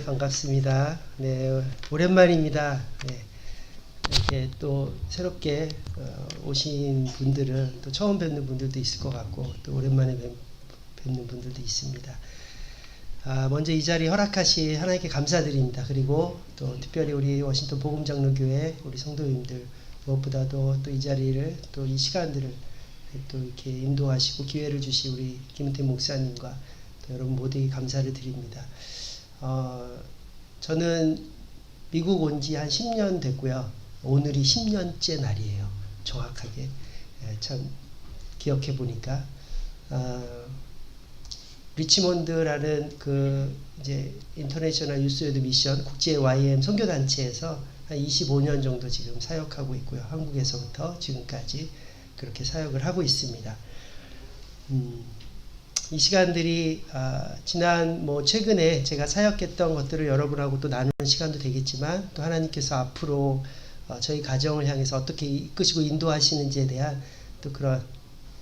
반갑습니다. 네, 오랜만입니다. 네, 이렇게 또 새롭게 오신 분들은 또 처음 뵙는 분들도 있을 것 같고 또 오랜만에 뵙는 분들도 있습니다. 먼저 이 자리 허락하신 하나님께 감사드립니다. 그리고 또 특별히 우리 워싱턴 복음장로교회 우리 성도님들 무엇보다도 또 이 자리를 또 이 시간들을 또 이렇게 인도하시고 기회를 주신 우리 김은태 목사님과 또 여러분 모두에게 감사를 드립니다. 저는 미국 온 지 한 10년 됐고요. 오늘이 10년째 날이에요. 정확하게. 참 기억해 보니까 리치몬드라는 그 이제 인터내셔널 유스웨드 미션 국제 YM 선교 단체에서 한 25년 정도 지금 사역하고 있고요. 한국에서부터 지금까지 그렇게 사역을 하고 있습니다. 이 시간들이 지난 최근에 제가 사역했던 것들을 여러분하고 또 나누는 시간도 되겠지만 또 하나님께서 앞으로 저희 가정을 향해서 어떻게 이끄시고 인도하시는지에 대한 또 그런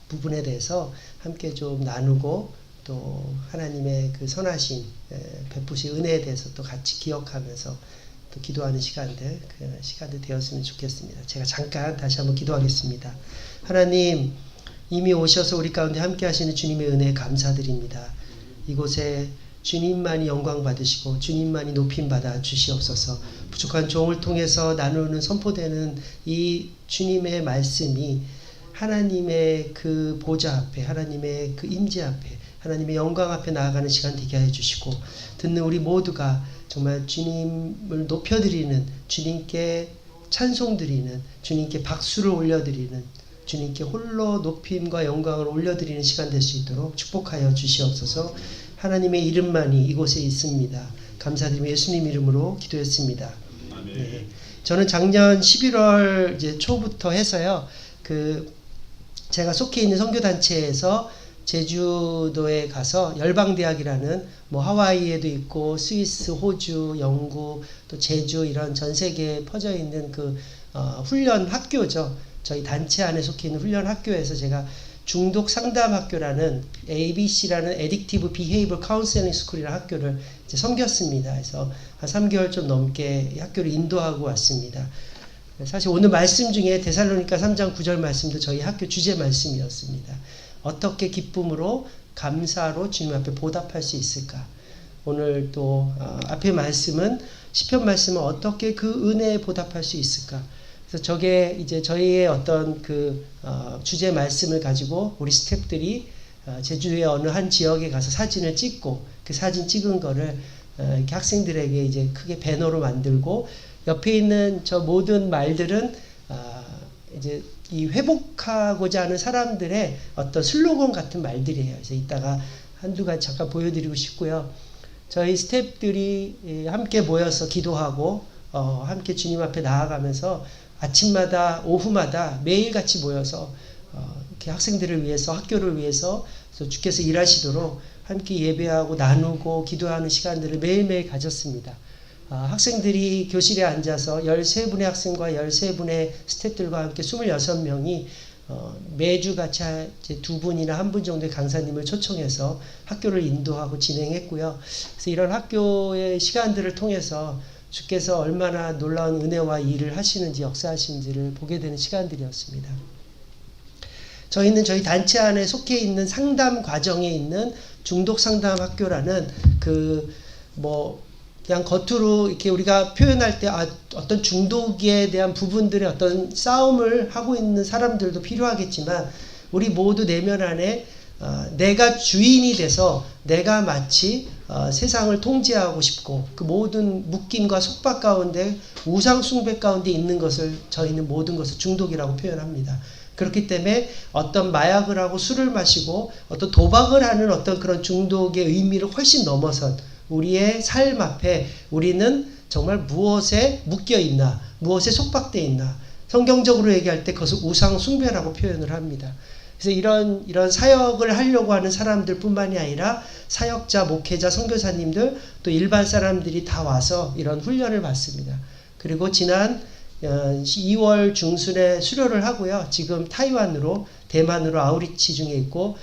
부분에 대해서 함께 좀 나누고 또 하나님의 그 선하신 베푸신 은혜에 대해서 또 같이 기억하면서 또 기도하는 시간들 되었으면 좋겠습니다. 제가 잠깐 다시 한번 기도하겠습니다. 하나님, 이미 오셔서 우리 가운데 함께 하시는 주님의 은혜에 감사드립니다. 이곳에 주님만이 영광 받으시고 주님만이 높임 받아 주시옵소서. 부족한 종을 통해서 나누는 선포되는 이 주님의 말씀이 하나님의 그 보좌 앞에, 하나님의 그 임재 앞에, 하나님의 영광 앞에 나아가는 시간 되게 해주시고 듣는 우리 모두가 정말 주님을 높여드리는, 주님께 찬송드리는, 주님께 박수를 올려드리는, 주님께 홀로 높임과 영광을 올려드리는 시간 될 수 있도록 축복하여 주시옵소서. 하나님의 이름만이 이곳에 있습니다. 감사드리며 예수님 이름으로 기도했습니다. 네. 저는 작년 11월 이제 초부터 해서요, 제가 속해 있는 선교단체에서 제주도에 가서 열방대학이라는 하와이에도 있고 스위스, 호주, 영국, 또 제주 이런 전 세계에 퍼져 있는 훈련 학교죠. 저희 단체 안에 속해 있는 훈련 학교에서 제가 중독 상담 학교라는 ABC라는 Addictive Behavior Counseling School이라는 학교를 이제 섬겼습니다. 그래서 한 3개월 좀 넘게 이 학교를 인도하고 왔습니다. 사실 오늘 말씀 중에 데살로니가 3장 9절 말씀도 저희 학교 주제 말씀이었습니다. 어떻게 기쁨으로 감사로 주님 앞에 보답할 수 있을까? 오늘 또 앞에 말씀은 시편 말씀은 어떻게 그 은혜에 보답할 수 있을까? 그래서 저게 이제 저희의 어떤 주제 말씀을 가지고 우리 스태프들이 제주의 어느 한 지역에 가서 사진을 찍고 그 사진 찍은 거를 이렇게 학생들에게 이제 크게 배너로 만들고 옆에 있는 저 모든 말들은 이제 이 회복하고자 하는 사람들의 어떤 슬로건 같은 말들이에요. 그래서 이따가 한두 가지 잠깐 보여드리고 싶고요. 저희 스태프들이 함께 모여서 기도하고 함께 주님 앞에 나아가면서 아침마다 오후마다 매일 같이 모여서 이렇게 학생들을 위해서 학교를 위해서 주께서 일하시도록 함께 예배하고 나누고 기도하는 시간들을 매일매일 가졌습니다. 학생들이 교실에 앉아서 13분의 학생과 13분의 스태프들과 함께 26명이 매주 같이 2분이나 1분 정도의 강사님을 초청해서 학교를 인도하고 진행했고요. 그래서 이런 학교의 시간들을 통해서 주께서 얼마나 놀라운 은혜와 일을 하시는지 역사하시는지를 보게 되는 시간들이었습니다. 저희는 저희 단체 안에 속해 있는 상담 과정에 있는 중독 상담 학교라는 그냥 겉으로 이렇게 우리가 표현할 때 어떤 중독에 대한 부분들의 어떤 싸움을 하고 있는 사람들도 필요하겠지만 우리 모두 내면 안에 내가 주인이 돼서 내가 마치 세상을 통제하고 싶고 그 모든 묶임과 속박 가운데 우상 숭배 가운데 있는 것을 저희는 모든 것을 중독이라고 표현합니다. 그렇기 때문에 어떤 마약을 하고 술을 마시고 어떤 도박을 하는 어떤 그런 중독의 의미를 훨씬 넘어선 우리의 삶 앞에 우리는 정말 무엇에 묶여 있나, 무엇에 속박되어 있나, 성경적으로 얘기할 때 그것을 우상 숭배라고 표현을 합니다. 그래서 이런 사역을 하려고 하는 사람들 뿐만이 아니라 사역자, 목회자, 선교사님들 또 일반 사람들이 다 와서 이런 훈련을 받습니다. 그리고 지난 2월 중순에 수료를 하고요. 지금 타이완으로, 대만으로 아우리치 중에 있고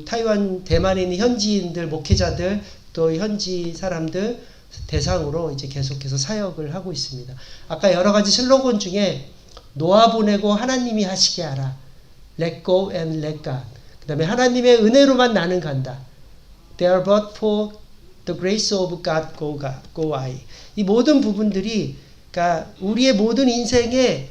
타이완, 대만에 있는 현지인들, 목회자들 또 현지 사람들 대상으로 이제 계속해서 사역을 하고 있습니다. 아까 여러 가지 슬로건 중에 놓아 보내고 하나님이 하시게 하라. Let go and let God. 그 다음에 하나님의 은혜로만 나는 간다. They are but for the grace of God go I. 이 모든 부분들이 그러니까 우리의 모든 인생에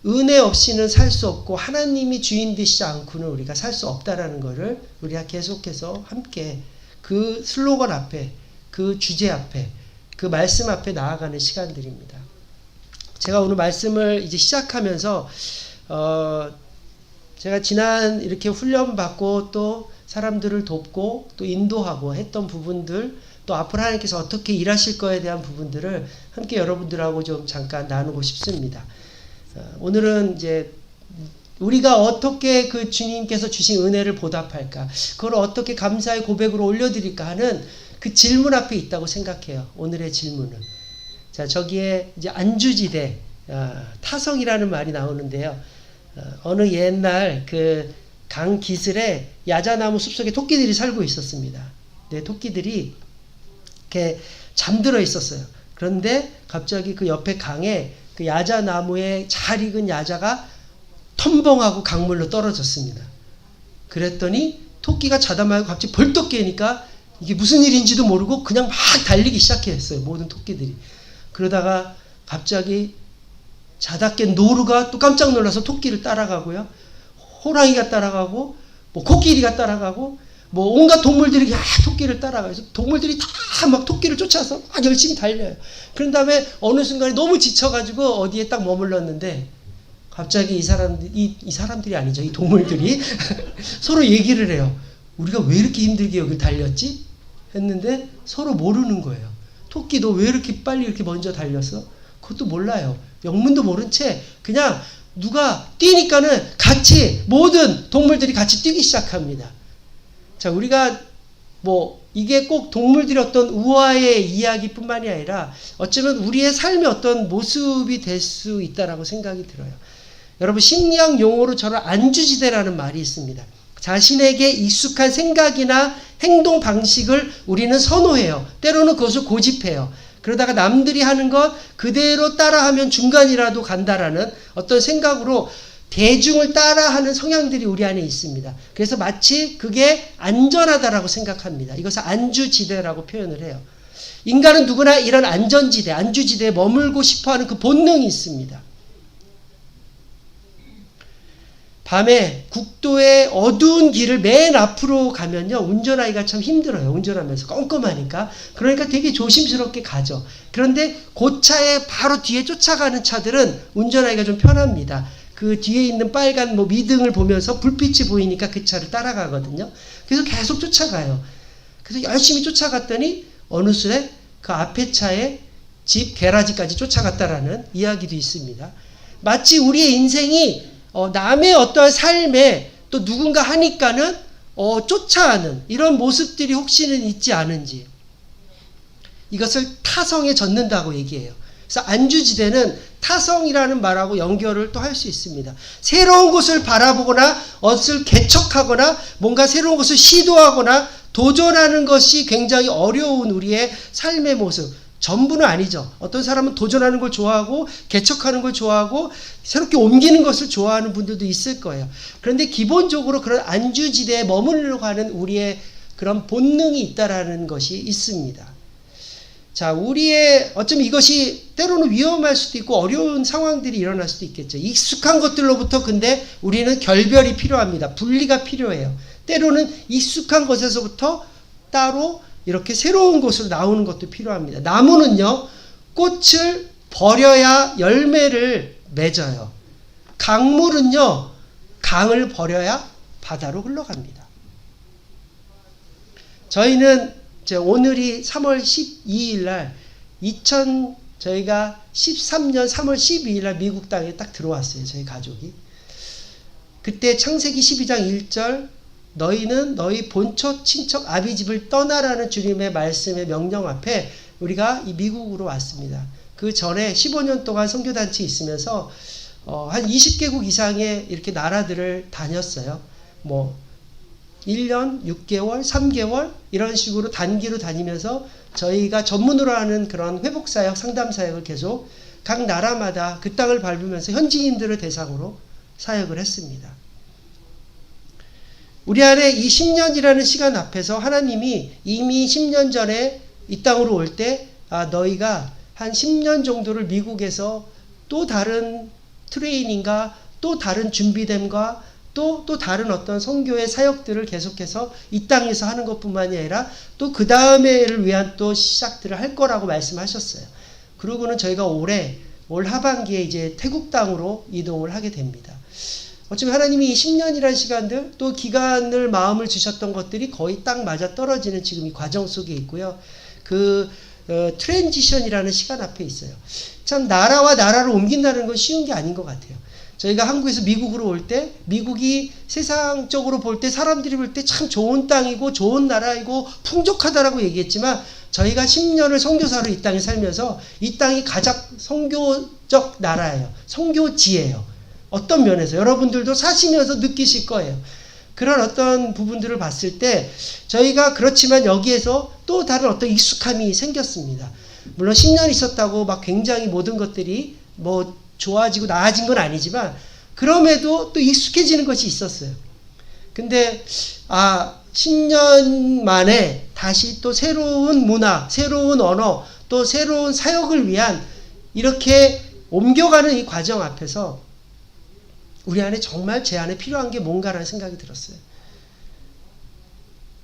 은혜 없이는 살 수 없고 하나님이 주인 되시지 않고는 우리가 살 수 없다라는 것을 우리가 계속해서 함께 그 슬로건 앞에 그 주제 앞에 그 말씀 앞에 나아가는 시간들입니다. 제가 오늘 말씀을 이제 시작하면서 제가 지난 이렇게 훈련받고 또 사람들을 돕고 또 인도하고 했던 부분들 또 앞으로 하나님께서 어떻게 일하실 거에 대한 부분들을 함께 여러분들하고 좀 잠깐 나누고 싶습니다. 오늘은 이제 우리가 어떻게 그 주님께서 주신 은혜를 보답할까, 그걸 어떻게 감사의 고백으로 올려드릴까 하는 그 질문 앞에 있다고 생각해요. 오늘의 질문은. 자, 저기에 이제 안주지대, 타성이라는 말이 나오는데요. 어느 옛날 그 강 기슭에 야자나무 숲속에 토끼들이 살고 있었습니다. 네, 토끼들이 이렇게 잠들어 있었어요. 그런데 갑자기 그 옆에 강에 그 야자나무에 잘 익은 야자가 텀벙하고 강물로 떨어졌습니다. 그랬더니 토끼가 자다 말고 갑자기 벌떡 깨니까 이게 무슨 일인지도 모르고 그냥 막 달리기 시작했어요. 모든 토끼들이. 그러다가 갑자기 자다 깬 노루가 또 깜짝 놀라서 토끼를 따라가고요. 호랑이가 따라가고 뭐 코끼리가 따라가고 뭐 온갖 동물들이 토끼를 따라가요. 동물들이 다 막 토끼를 쫓아서 막 열심히 달려요. 그런 다음에 어느 순간에 너무 지쳐가지고 어디에 딱 머물렀는데 갑자기 이 사람들이 아니죠. 이 동물들이 서로 얘기를 해요. 우리가 왜 이렇게 힘들게 여기 달렸지? 했는데 서로 모르는 거예요. 토끼 너 왜 이렇게 빨리 이렇게 먼저 달렸어? 그것도 몰라요. 영문도 모른 채 그냥 누가 뛰니까는 같이 모든 동물들이 같이 뛰기 시작합니다. 자, 우리가 뭐 이게 꼭 동물들의 어떤 우화의 이야기뿐만이 아니라 어쩌면 우리의 삶의 어떤 모습이 될 수 있다라고 생각이 들어요. 여러분 심리학 용어로 저는 안주지대라는 말이 있습니다. 자신에게 익숙한 생각이나 행동 방식을 우리는 선호해요. 때로는 그것을 고집해요. 그러다가 남들이 하는 것 그대로 따라하면 중간이라도 간다라는 어떤 생각으로 대중을 따라하는 성향들이 우리 안에 있습니다. 그래서 마치 그게 안전하다라고 생각합니다. 이것을 안주지대라고 표현을 해요. 인간은 누구나 이런 안전지대, 안주지대에 머물고 싶어하는 그 본능이 있습니다. 밤에 국도의 어두운 길을 맨 앞으로 가면요, 운전하기가 참 힘들어요. 운전하면서 껌껌하니까. 그러니까 되게 조심스럽게 가죠. 그런데 그 차에 바로 뒤에 쫓아가는 차들은 운전하기가 좀 편합니다. 그 뒤에 있는 빨간 뭐 미등을 보면서 불빛이 보이니까 그 차를 따라가거든요. 그래서 계속 쫓아가요. 그래서 열심히 쫓아갔더니 어느 순에 그 앞에 차에 집 게라지까지 쫓아갔다라는 이야기도 있습니다. 마치 우리의 인생이 남의 어떠한 삶에 또 누군가 하니까는 쫓아하는 이런 모습들이 혹시는 있지 않은지, 이것을 타성에 젖는다고 얘기해요. 그래서 안주지대는 타성이라는 말하고 연결을 또 할 수 있습니다. 새로운 것을 바라보거나 것을 개척하거나 뭔가 새로운 것을 시도하거나 도전하는 것이 굉장히 어려운 우리의 삶의 모습. 전부는 아니죠. 어떤 사람은 도전하는 걸 좋아하고 개척하는 걸 좋아하고 새롭게 옮기는 것을 좋아하는 분들도 있을 거예요. 그런데 기본적으로 그런 안주지대에 머무르려고 하는 우리의 그런 본능이 있다라는 것이 있습니다. 자, 우리의 어쩌면 이것이 때로는 위험할 수도 있고 어려운 상황들이 일어날 수도 있겠죠. 익숙한 것들로부터 근데 우리는 결별이 필요합니다. 분리가 필요해요. 때로는 익숙한 것에서부터 따로 이렇게 새로운 곳으로 나오는 것도 필요합니다. 나무는요, 꽃을 버려야 열매를 맺어요. 강물은요, 강을 버려야 바다로 흘러갑니다. 저희는 이제 오늘이 3월 12일 날 저희가 13년 3월 12일 날 미국 땅에 딱 들어왔어요. 저희 가족이. 그때 창세기 12장 1절 너희는 너희 본처 친척 아비집을 떠나라는 주님의 말씀의 명령 앞에 우리가 이 미국으로 왔습니다. 그 전에 15년 동안 선교단체 있으면서 한 20개국 이상의 이렇게 나라들을 다녔어요. 뭐 1년, 6개월, 3개월 이런 식으로 단기로 다니면서 저희가 전문으로 하는 그런 회복사역, 상담사역을 계속 각 나라마다 그 땅을 밟으면서 현지인들을 대상으로 사역을 했습니다. 우리 안에 이 10년이라는 시간 앞에서 하나님이 이미 10년 전에 이 땅으로 올 때 너희가 한 10년 정도를 미국에서 또 다른 트레이닝과 또 다른 준비됨과 또 다른 어떤 선교의 사역들을 계속해서 이 땅에서 하는 것뿐만이 아니라 또 그 다음에를 위한 또 시작들을 할 거라고 말씀하셨어요. 그러고는 저희가 올 하반기에 이제 태국 땅으로 이동을 하게 됩니다. 어쩌면 하나님이 이 10년이라는 시간들 또 기간을 마음을 주셨던 것들이 거의 딱 맞아 떨어지는 지금 이 과정 속에 있고요. 트랜지션이라는 시간 앞에 있어요. 참 나라와 나라를 옮긴다는 건 쉬운 게 아닌 것 같아요. 저희가 한국에서 미국으로 올 때 미국이 세상적으로 볼 때 사람들이 볼 때 참 좋은 땅이고 좋은 나라이고 풍족하다라고 얘기했지만 저희가 10년을 선교사로 이 땅에 살면서 이 땅이 가장 선교적 나라예요. 선교지예요. 어떤 면에서 여러분들도 사시면서 느끼실 거예요. 그런 어떤 부분들을 봤을 때 저희가 그렇지만 여기에서 또 다른 어떤 익숙함이 생겼습니다. 물론 10년 있었다고 막 굉장히 모든 것들이 뭐 좋아지고 나아진 건 아니지만 그럼에도 또 익숙해지는 것이 있었어요. 근데 10년 만에 다시 또 새로운 문화, 새로운 언어, 또 새로운 사역을 위한 이렇게 옮겨가는 이 과정 앞에서 우리 안에 정말 제 안에 필요한 게 뭔가라는 생각이 들었어요.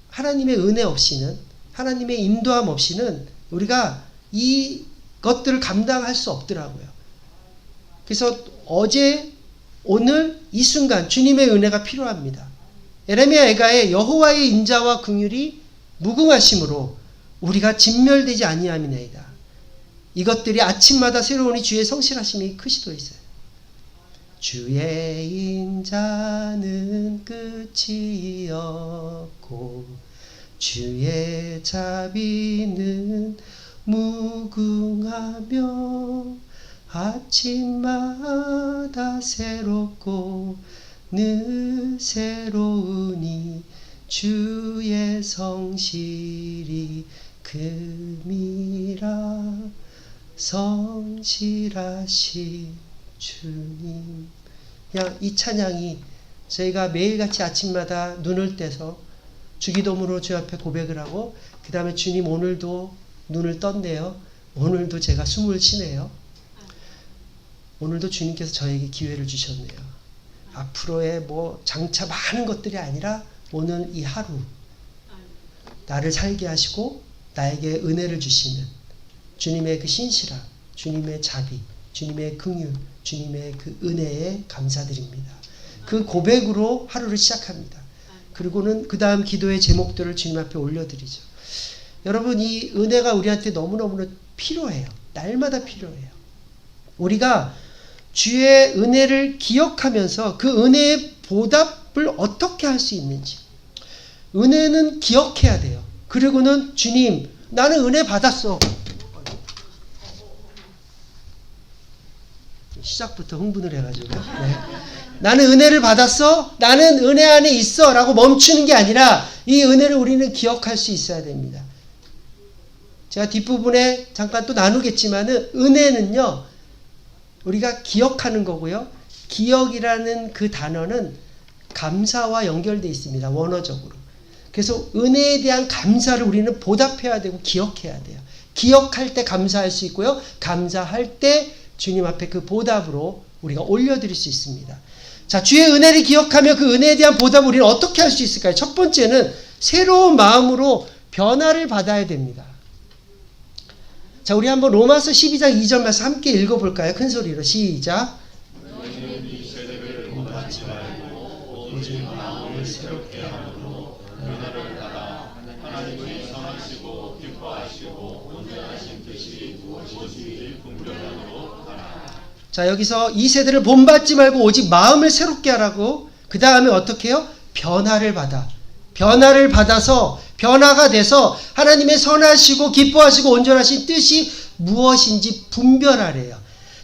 하나님의 은혜 없이는, 하나님의 인도함 없이는 우리가 이 것들을 감당할 수 없더라고요. 그래서 어제, 오늘, 이 순간 주님의 은혜가 필요합니다. 에레미야 애가의 여호와의 인자와 긍휼이 무궁하심으로 우리가 진멸되지 아니함이나이다. 이것들이 아침마다 새로우니 주의 성실하심이 크시도이세. 주의 인자는 끝이 없고 주의 자비는 무궁하며 아침마다 새롭고 늘 새로우니 주의 성실이 큼이라. 성실하신 주님. 그냥 이 찬양이 저희가 매일같이 아침마다 눈을 떼서 주기도문으로 주 앞에 고백을 하고 그 다음에 주님 오늘도 눈을 떴네요. 오늘도 제가 숨을 쉬네요. 오늘도 주님께서 저에게 기회를 주셨네요. 앞으로의 뭐 장차 많은 것들이 아니라 오늘 이 하루 나를 살게 하시고 나에게 은혜를 주시는 주님의 그 신실함, 주님의 자비, 주님의 긍휼, 주님의 그 은혜에 감사드립니다. 그 고백으로 하루를 시작합니다. 그리고는 그 다음 기도의 제목들을 주님 앞에 올려드리죠. 여러분, 이 은혜가 우리한테 너무너무 필요해요. 날마다 필요해요. 우리가 주의 은혜를 기억하면서 그 은혜의 보답을 어떻게 할 수 있는지. 은혜는 기억해야 돼요. 그리고는 주님, 나는 은혜 받았어. 시작부터 흥분을 해가지고 나는 은혜를 받았어? 나는 은혜 안에 있어 라고 멈추는 게 아니라 이 은혜를 우리는 기억할 수 있어야 됩니다. 제가 뒷부분에 잠깐 또 나누겠지만은 은혜는요 우리가 기억하는 거고요. 기억이라는 그 단어는 감사와 연결되어 있습니다. 원어적으로. 그래서 은혜에 대한 감사를 우리는 보답해야 되고 기억해야 돼요. 기억할 때 감사할 수 있고요. 감사할 때 주님 앞에 그 보답으로 우리가 올려드릴 수 있습니다. 자, 주의 은혜를 기억하며 그 은혜에 대한 보답을 우리는 어떻게 할 수 있을까요? 첫 번째는 새로운 마음으로 변화를 받아야 됩니다. 자, 우리 한번 로마서 12장 2절 말씀 함께 읽어볼까요? 큰 소리로 시작. 너희는 이 세대를 본받지 말고 오직 마음을 새롭게 함으로 변화를 받아 하나님의 선하시고 기뻐하시고 온전하신 뜻이 무엇인지 분별하도록 하라. 자, 여기서 이 세대를 본받지 말고 오직 마음을 새롭게 하라고. 그 다음에 어떻게 해요? 변화를 받아. 변화를 받아서 변화가 돼서 하나님의 선하시고 기뻐하시고 온전하신 뜻이 무엇인지 분별하래요.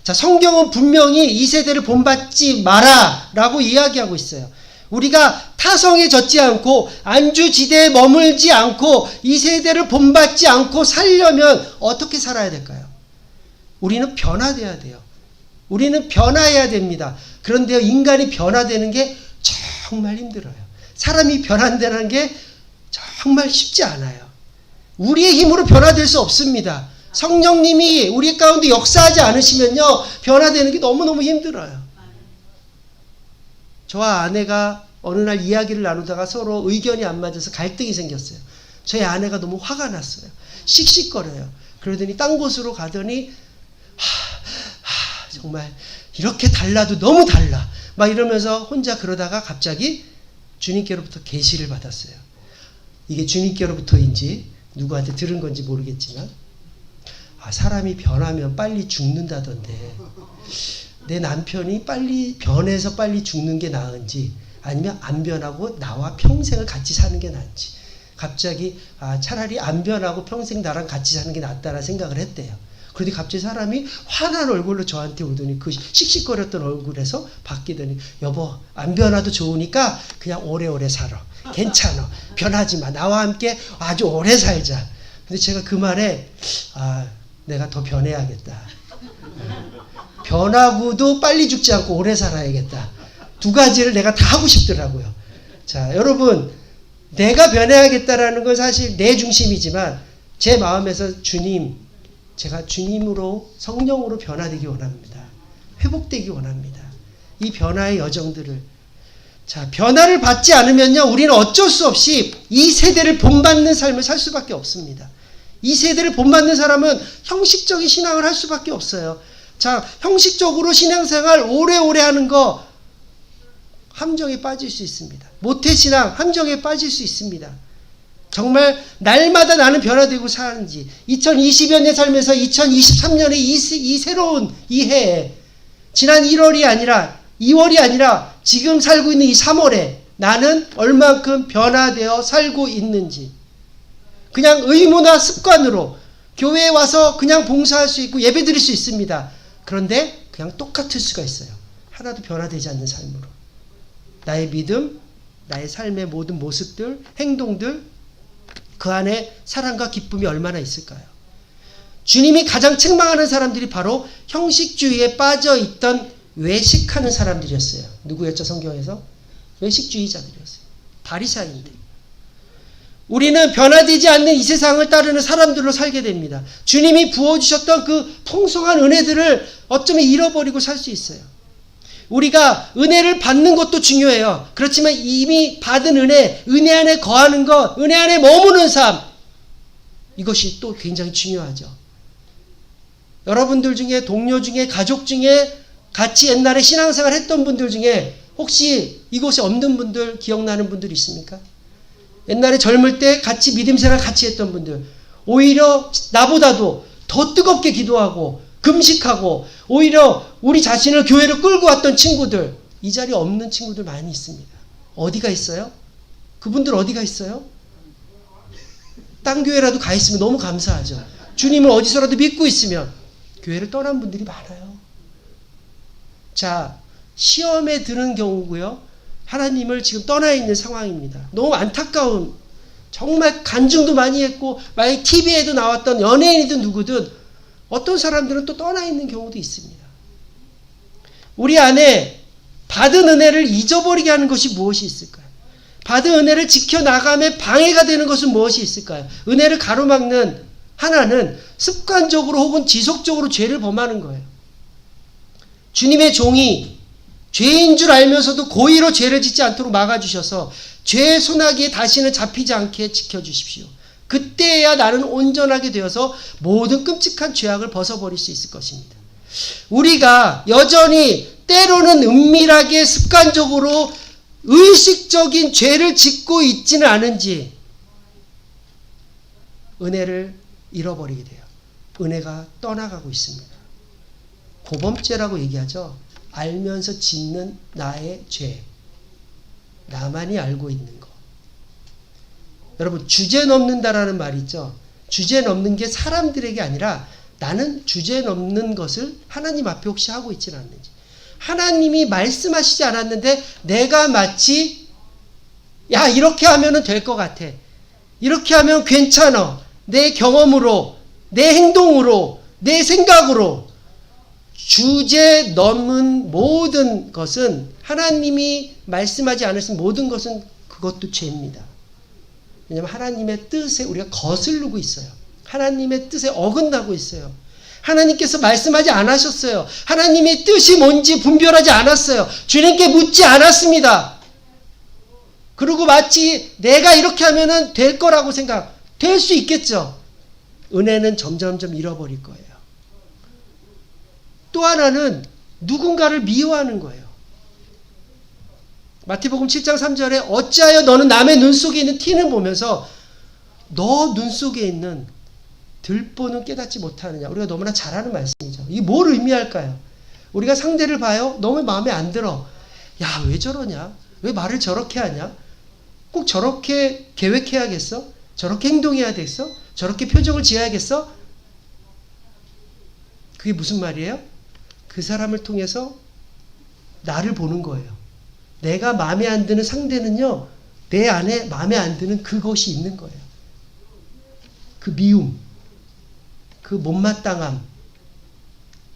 자, 성경은 분명히 이 세대를 본받지 마라 라고 이야기하고 있어요. 우리가 타성에 젖지 않고 안주지대에 머물지 않고 이 세대를 본받지 않고 살려면 어떻게 살아야 될까요? 우리는 변화돼야 돼요. 우리는 변화해야 됩니다. 그런데 인간이 변화되는 게 정말 힘들어요. 사람이 변화된다는 게 정말 쉽지 않아요. 우리의 힘으로 변화될 수 없습니다. 성령님이 우리 가운데 역사하지 않으시면요, 변화되는 게 너무너무 힘들어요. 저와 아내가 어느 날 이야기를 나누다가 서로 의견이 안 맞아서 갈등이 생겼어요. 저희 아내가 너무 화가 났어요. 씩씩거려요. 그러더니 딴 곳으로 가더니 정말 이렇게 달라도 너무 달라 막 이러면서 혼자 그러다가 갑자기 주님께로부터 계시를 받았어요. 이게 주님께로부터인지 누구한테 들은 건지 모르겠지만, 사람이 변하면 빨리 죽는다던데 내 남편이 빨리 변해서 빨리 죽는 게 나은지 아니면 안 변하고 나와 평생을 같이 사는 게 나은지, 갑자기 차라리 안 변하고 평생 나랑 같이 사는 게 낫다라는 생각을 했대요. 그런데 갑자기 사람이 화난 얼굴로 저한테 오더니 그 씩씩거렸던 얼굴에서 바뀌더니, 여보 안 변화도 좋으니까 그냥 오래오래 살아. 괜찮아. 변하지 마. 나와 함께 아주 오래 살자. 근데 제가 그 말에 내가 더 변해야겠다. 변하고도 빨리 죽지 않고 오래 살아야겠다. 두 가지를 내가 다 하고 싶더라고요. 자, 여러분, 내가 변해야겠다라는 건 사실 내 중심이지만 제 마음에서 제가 주님으로, 성령으로 변화되기 원합니다. 회복되기 원합니다. 이 변화의 여정들을, 변화를 받지 않으면요, 우리는 어쩔 수 없이 이 세대를 본받는 삶을 살 수밖에 없습니다. 이 세대를 본받는 사람은 형식적인 신앙을 할 수밖에 없어요. 형식적으로 신앙생활 오래오래 하는 거 함정에 빠질 수 있습니다. 모태신앙 함정에 빠질 수 있습니다. 정말 날마다 나는 변화되고 사는지, 2020여 년 살면서 2023년에 이 새로운 이 해에 지난 1월이 아니라 2월이 아니라 지금 살고 있는 이 3월에 나는 얼만큼 변화되어 살고 있는지, 그냥 의무나 습관으로 교회에 와서 그냥 봉사할 수 있고 예배 드릴 수 있습니다. 그런데 그냥 똑같을 수가 있어요. 하나도 변화되지 않는 삶으로. 나의 믿음, 나의 삶의 모든 모습들, 행동들, 그 안에 사랑과 기쁨이 얼마나 있을까요? 주님이 가장 책망하는 사람들이 바로 형식주의에 빠져있던 외식하는 사람들이었어요. 누구였죠, 성경에서? 외식주의자들이었어요. 바리새인들. 우리는 변화되지 않는 이 세상을 따르는 사람들로 살게 됩니다. 주님이 부어주셨던 그 풍성한 은혜들을 어쩌면 잃어버리고 살 수 있어요. 우리가 은혜를 받는 것도 중요해요. 그렇지만 이미 받은 은혜 안에 거하는 것, 은혜 안에 머무는 삶, 이것이 또 굉장히 중요하죠. 여러분들 중에, 동료 중에, 가족 중에, 같이 옛날에 신앙생활 했던 분들 중에 혹시 이곳에 없는 분들, 기억나는 분들 있습니까? 옛날에 젊을 때 같이 믿음생활 같이 했던 분들, 오히려 나보다도 더 뜨겁게 기도하고 금식하고 오히려 우리 자신을 교회로 끌고 왔던 친구들, 이 자리에 없는 친구들 많이 있습니다. 어디가 있어요? 그분들 어디가 있어요? 딴 교회라도 가 있으면 너무 감사하죠. 주님을 어디서라도 믿고 있으면. 교회를 떠난 분들이 많아요. 시험에 드는 경우고요, 하나님을 지금 떠나 있는 상황입니다. 너무 안타까운, 정말 간증도 많이 했고 만약 TV에도 나왔던 연예인이든 누구든 어떤 사람들은 또 떠나 있는 경우도 있습니다. 우리 안에 받은 은혜를 잊어버리게 하는 것이 무엇이 있을까요? 받은 은혜를 지켜나가며 방해가 되는 것은 무엇이 있을까요? 은혜를 가로막는 하나는 습관적으로 혹은 지속적으로 죄를 범하는 거예요. 주님의 종이 죄인 줄 알면서도 고의로 죄를 짓지 않도록 막아주셔서 죄의 소나기에 다시는 잡히지 않게 지켜주십시오. 그때야 나는 온전하게 되어서 모든 끔찍한 죄악을 벗어버릴 수 있을 것입니다. 우리가 여전히 때로는 은밀하게 습관적으로 의식적인 죄를 짓고 있지는 않은지 은혜를 잃어버리게 돼요. 은혜가 떠나가고 있습니다. 고범죄라고 얘기하죠. 알면서 짓는 나의 죄. 나만이 알고 있는 거. 여러분, 주제 넘는다라는 말이 있죠. 주제 넘는 게 사람들에게 아니라 나는 주제 넘는 것을 하나님 앞에 혹시 하고 있지는 않는지. 하나님이 말씀하시지 않았는데 내가 마치 야 이렇게 하면 될 것 같아. 이렇게 하면 괜찮아. 내 경험으로, 내 행동으로, 내 생각으로 주제 넘은 모든 것은 하나님이 말씀하지 않으신 모든 것은 그것도 죄입니다. 왜냐하면 하나님의 뜻에 우리가 거스르고 있어요. 하나님의 뜻에 어긋나고 있어요. 하나님께서 말씀하지 않으셨어요. 하나님의 뜻이 뭔지 분별하지 않았어요. 주님께 묻지 않았습니다. 그리고 마치 내가 이렇게 하면 될 거라고 될 수 있겠죠. 은혜는 점점점 잃어버릴 거예요. 또 하나는 누군가를 미워하는 거예요. 마태복음 7장 3절에 어찌하여 너는 남의 눈 속에 있는 티는 보면서 너 눈 속에 있는 들보는 깨닫지 못하느냐. 우리가 너무나 잘 아는 말씀이죠. 이게 뭘 의미할까요? 우리가 상대를 봐요. 너무 마음에 안 들어. 야, 왜 저러냐? 왜 말을 저렇게 하냐? 꼭 저렇게 계획해야겠어? 저렇게 행동해야 되겠어? 저렇게 표정을 지어야겠어? 그게 무슨 말이에요? 그 사람을 통해서 나를 보는 거예요. 내가 마음에 안 드는 상대는요, 내 안에 마음에 안 드는 그것이 있는 거예요. 그 미움, 그 못마땅함,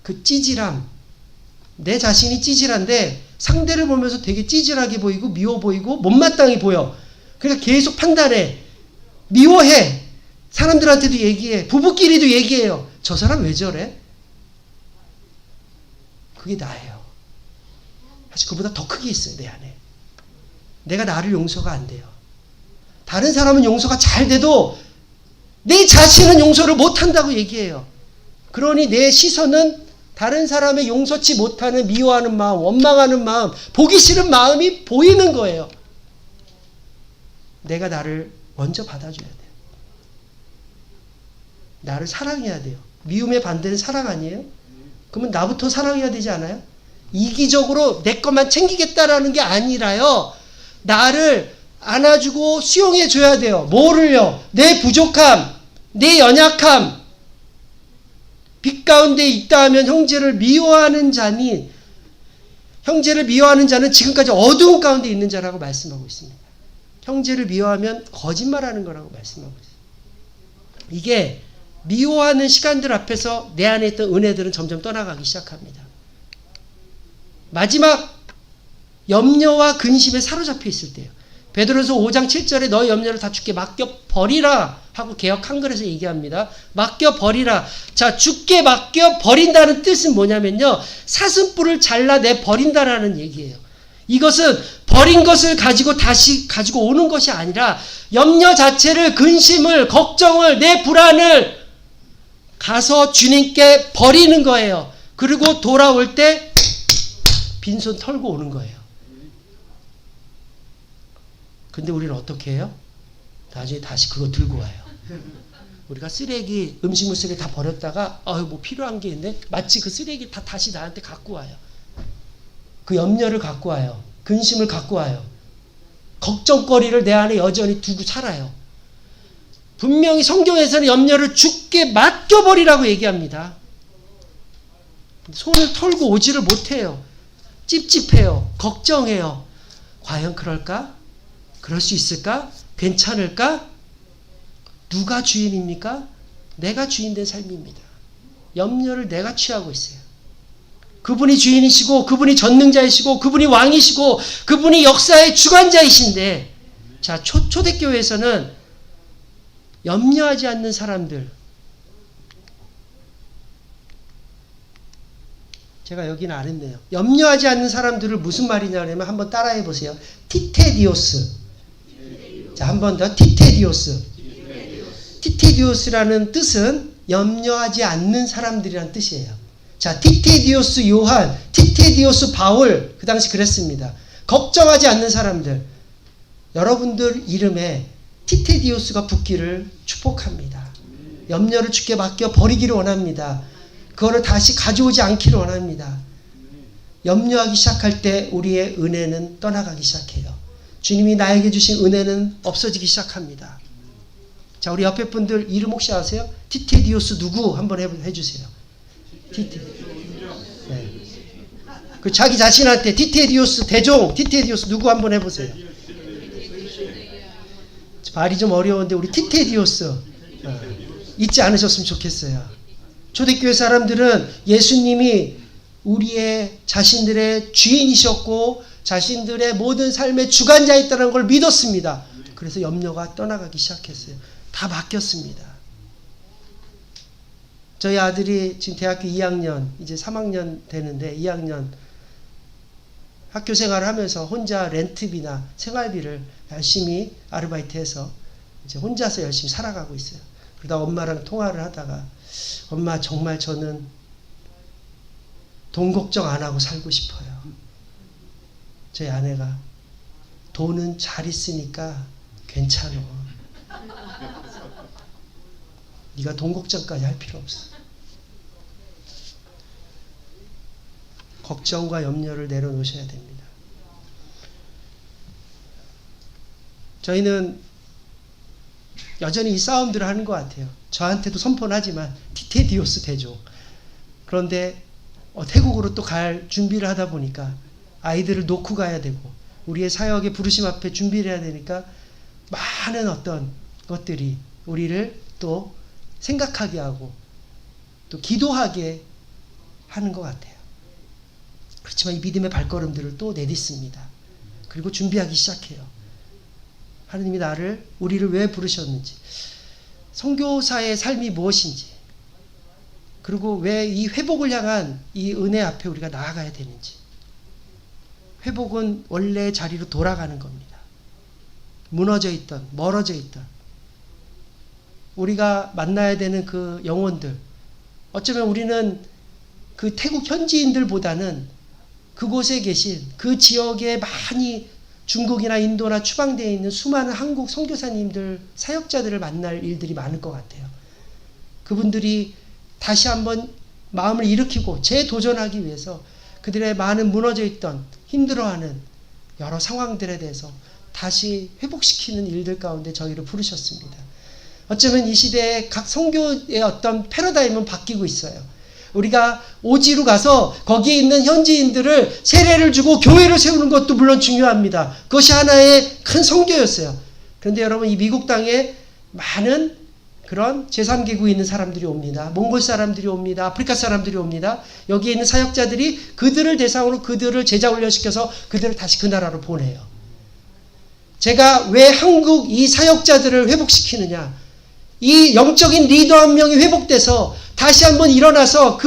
그 찌질함. 내 자신이 찌질한데 상대를 보면서 되게 찌질하게 보이고 미워 보이고 못마땅해 보여. 그러니까 계속 판단해. 미워해. 사람들한테도 얘기해. 부부끼리도 얘기해요. 저 사람 왜 저래? 그게 나예요. 사실 그보다 더 크게 있어요. 내 안에. 내가 나를 용서가 안 돼요. 다른 사람은 용서가 잘 돼도 내 자신은 용서를 못한다고 얘기해요. 그러니 내 시선은 다른 사람의 용서치 못하는 미워하는 마음, 원망하는 마음, 보기 싫은 마음이 보이는 거예요. 내가 나를 먼저 받아줘야 돼요. 나를 사랑해야 돼요. 미움의 반대는 사랑 아니에요? 그러면 나부터 사랑해야 되지 않아요? 이기적으로 내 것만 챙기겠다라는 게 아니라요. 나를 안아주고 수용해줘야 돼요. 뭐를요? 내 부족함, 내 연약함. 빛 가운데 있다 하면 형제를 미워하는 자는 지금까지 어두운 가운데 있는 자라고 말씀하고 있습니다. 형제를 미워하면 거짓말하는 거라고 말씀하고 있어요. 이게 미워하는 시간들 앞에서 내 안에 있던 은혜들은 점점 떠나가기 시작합니다. 마지막 염려와 근심에 사로잡혀 있을 때요. 베드로서 5장 7절에 너의 염려를 다 주께 맡겨버리라 하고 개역 한글에서 얘기합니다. 맡겨버리라. 자, 주께 맡겨버린다는 뜻은 뭐냐면요. 사슴뿔을 잘라내 버린다라는 얘기예요. 이것은 버린 것을 가지고 다시 가지고 오는 것이 아니라 염려 자체를, 근심을, 걱정을, 내 불안을 가서 주님께 버리는 거예요. 그리고 돌아올 때 빈손 털고 오는 거예요. 근데 우리는 어떻게 해요? 나중에 다시 그거 들고 와요. 우리가 쓰레기, 음식물 쓰레기 다 버렸다가 뭐 필요한 게 있네? 마치 그 쓰레기 다 다시 나한테 갖고 와요. 그 염려를 갖고 와요. 근심을 갖고 와요. 걱정거리를 내 안에 여전히 두고 살아요. 분명히 성경에서는 염려를 주께 맡겨버리라고 얘기합니다. 손을 털고 오지를 못해요. 찝찝해요. 걱정해요. 과연 그럴까? 그럴 수 있을까? 괜찮을까? 누가 주인입니까? 내가 주인 된 삶입니다. 염려를 내가 취하고 있어요. 그분이 주인이시고 그분이 전능자이시고 그분이 왕이시고 그분이 역사의 주관자이신데, 자, 초대교회에서는 염려하지 않는 사람들, 제가 여기는 안 했네요. 염려하지 않는 사람들을 무슨 말이냐 하면 한번 따라해 보세요. 티테디오스. 자, 한 번 더. 티테디오스. 티테디오스라는 뜻은 염려하지 않는 사람들이란 뜻이에요. 자, 티테디오스 요한, 티테디오스 바울, 그 당시 그랬습니다. 걱정하지 않는 사람들. 여러분들 이름에 티테디오스가 붙기를 축복합니다. 염려를 주께 맡겨 버리기를 원합니다. 그거를 다시 가져오지 않기를 원합니다. 염려하기 시작할 때 우리의 은혜는 떠나가기 시작해요. 주님이 나에게 주신 은혜는 없어지기 시작합니다. 자, 우리 옆에 분들 이름 혹시 아세요? 티테디오스 누구? 한번 해주세요. 티테. 네. 그 자기 자신한테 티테디오스 대종, 티테디오스 누구 한번 해보세요. 말이 좀 어려운데 우리 티테디오스 잊지 않으셨으면 좋겠어요. 초대교회 사람들은 예수님이 우리의 자신들의 주인이셨고 자신들의 모든 삶의 주관자였다는 걸 믿었습니다. 그래서 염려가 떠나가기 시작했어요. 다 바뀌었습니다. 저희 아들이 지금 대학교 2학년, 이제 3학년 되는데 2학년 학교 생활을 하면서 혼자 렌트비나 생활비를 열심히 아르바이트해서 이제 혼자서 열심히 살아가고 있어요. 그러다 엄마랑 통화를 하다가 엄마 정말 저는 돈 걱정 안 하고 살고 싶어요. 저희 아내가 돈은 잘 있으니까 괜찮아. 네가 돈 걱정까지 할 필요 없어. 걱정과 염려를 내려놓으셔야 됩니다. 저희는 여전히 이 싸움들을 하는 것 같아요. 저한테도 선포는 하지만 티테디오스 대종. 그런데 태국으로 또 갈 준비를 하다 보니까 아이들을 놓고 가야 되고 우리의 사역의 부르심 앞에 준비를 해야 되니까 많은 어떤 것들이 우리를 또 생각하게 하고 또 기도하게 하는 것 같아요. 그렇지만 이 믿음의 발걸음들을 또 내딛습니다. 그리고 준비하기 시작해요. 하느님이 우리를 왜 부르셨는지, 선교사의 삶이 무엇인지, 그리고 왜 이 회복을 향한 이 은혜 앞에 우리가 나아가야 되는지. 회복은 원래의 자리로 돌아가는 겁니다. 무너져 있던, 멀어져 있던 우리가 만나야 되는 그 영혼들, 어쩌면 우리는 그 태국 현지인들보다는 그곳에 계신 그 지역에 많이 중국이나 인도나 추방되어 있는 수많은 한국 선교사님들, 사역자들을 만날 일들이 많을 것 같아요. 그분들이 다시 한번 마음을 일으키고 재도전하기 위해서 그들의 많은 무너져 있던 힘들어하는 여러 상황들에 대해서 다시 회복시키는 일들 가운데 저희를 부르셨습니다. 어쩌면 이 시대에 각 선교의 어떤 패러다임은 바뀌고 있어요. 우리가 오지로 가서 거기에 있는 현지인들을 세례를 주고 교회를 세우는 것도 물론 중요합니다. 그것이 하나의 큰 선교였어요. 그런데 여러분, 이 미국 땅에 많은 그런 제3개국에 있는 사람들이 옵니다. 몽골 사람들이 옵니다. 아프리카 사람들이 옵니다. 여기에 있는 사역자들이 그들을 대상으로 그들을 제자 훈련시켜서 그들을 다시 그 나라로 보내요. 제가 왜 한국 이 사역자들을 회복시키느냐, 이 영적인 리더 한 명이 회복돼서 다시 한번 일어나서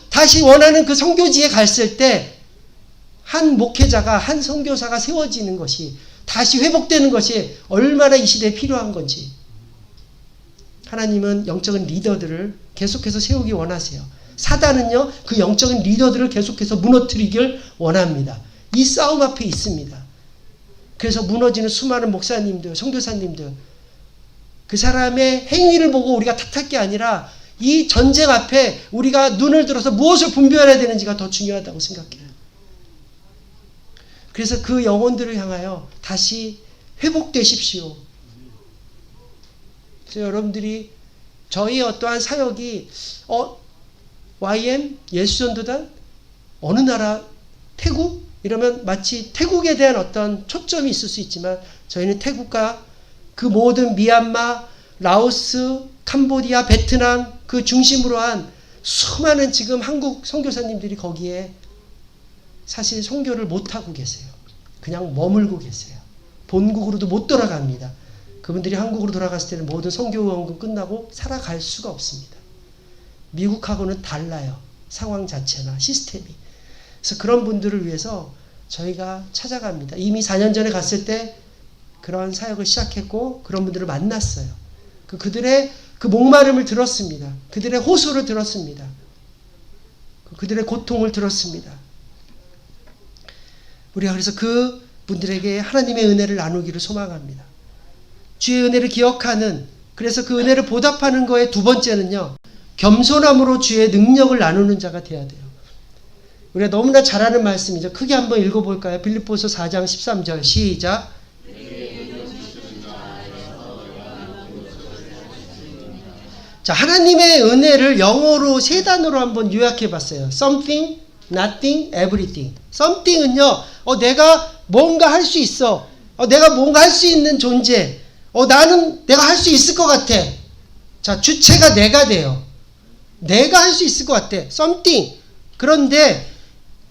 다시 원하는 그 선교지에 갔을 때 한 목회자가, 한 선교사가 세워지는 것이, 다시 회복되는 것이 얼마나 이 시대에 필요한 건지. 하나님은 영적인 리더들을 계속해서 세우기 원하세요. 사단은요, 그 영적인 리더들을 계속해서 무너뜨리길 원합니다. 이 싸움 앞에 있습니다. 그래서 무너지는 수많은 목사님들, 선교사님들, 그 사람의 행위를 보고 우리가 탓할 게 아니라 이 전쟁 앞에 우리가 눈을 들어서 무엇을 분별해야 되는지가 더 중요하다고 생각해요. 그래서 그 영혼들을 향하여 다시 회복되십시오. 그래서 여러분들이 저희 어떠한 사역이 YM 예수전도단 어느 나라 태국 이러면 마치 태국에 대한 어떤 초점이 있을 수 있지만 저희는 태국과 그 모든 미얀마, 라오스, 캄보디아, 베트남 그 중심으로 한 수많은 지금 한국 선교사님들이 거기에 사실 선교를 못하고 계세요. 그냥 머물고 계세요. 본국으로도 못 돌아갑니다. 그분들이 한국으로 돌아갔을 때는 모든 선교원금 끝나고 살아갈 수가 없습니다. 미국하고는 달라요. 상황 자체나 시스템이. 그래서 그런 분들을 위해서 저희가 찾아갑니다. 이미 4년 전에 갔을 때 그런 사역을 시작했고 그런 분들을 만났어요. 그들의 그 목마름을 들었습니다. 그들의 호소를 들었습니다. 그들의 고통을 들었습니다. 우리가 그래서 그 분들에게 하나님의 은혜를 나누기를 소망합니다. 주의 은혜를 기억하는, 그래서 그 은혜를 보답하는 거의 두 번째는요, 겸손함으로 주의 능력을 나누는 자가 되어야 돼요. 우리가 너무나 잘 아는 말씀이죠. 크게 한번 읽어볼까요? 빌립보서 4장 13절 시작. 자, 하나님의 은혜를 영어로 세 단어로 한번 요약해 봤어요. Something nothing, everything. something은요, 내가 뭔가 할 수 있어. 내가 뭔가 할 수 있는 존재. 나는 내가 할 수 있을 것 같아. 자, 주체가 내가 돼요. 내가 할 수 있을 것 같아. something. 그런데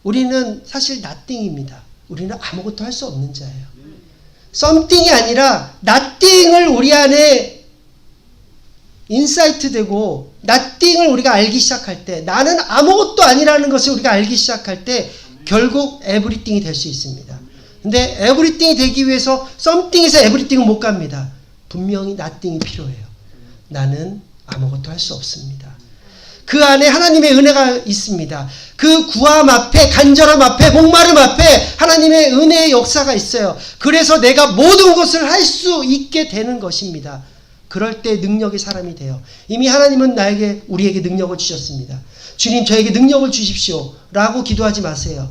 우리는 사실 nothing입니다. 우리는 아무것도 할 수 없는 자예요. something이 아니라 nothing을 우리 안에 인사이트 되고 nothing을 우리가 알기 시작할 때, 나는 아무것도 아니라는 것을 우리가 알기 시작할 때 결국 everything이 될 수 있습니다. 근데 everything이 되기 위해서 something에서 everything은 못 갑니다. 분명히 nothing이 필요해요. 나는 아무것도 할 수 없습니다. 그 안에 하나님의 은혜가 있습니다. 그 구함 앞에, 간절함 앞에, 목마름 앞에 하나님의 은혜의 역사가 있어요. 그래서 내가 모든 것을 할 수 있게 되는 것입니다. 그럴 때 능력의 사람이 돼요. 이미 하나님은 우리에게 능력을 주셨습니다. 주님, 저에게 능력을 주십시오 라고 기도하지 마세요.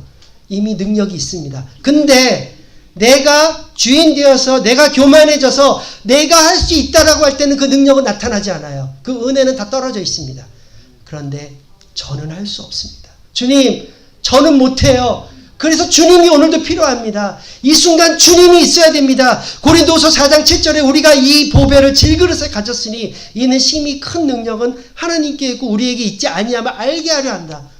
이미 능력이 있습니다. 근데 내가 주인 되어서, 내가 교만해져서 내가 할 수 있다라고 할 때는 그 능력은 나타나지 않아요. 그 은혜는 다 떨어져 있습니다. 그런데 저는 할 수 없습니다. 주님, 저는 못해요. 그래서 주님이 오늘도 필요합니다. 이 순간 주님이 있어야 됩니다. 고린도서 4장 7절에 우리가 이 보배를 질그릇에 가졌으니 이는 심히 큰 능력은 하나님께 있고 우리에게 있지 아니하면 알게 하려 한다.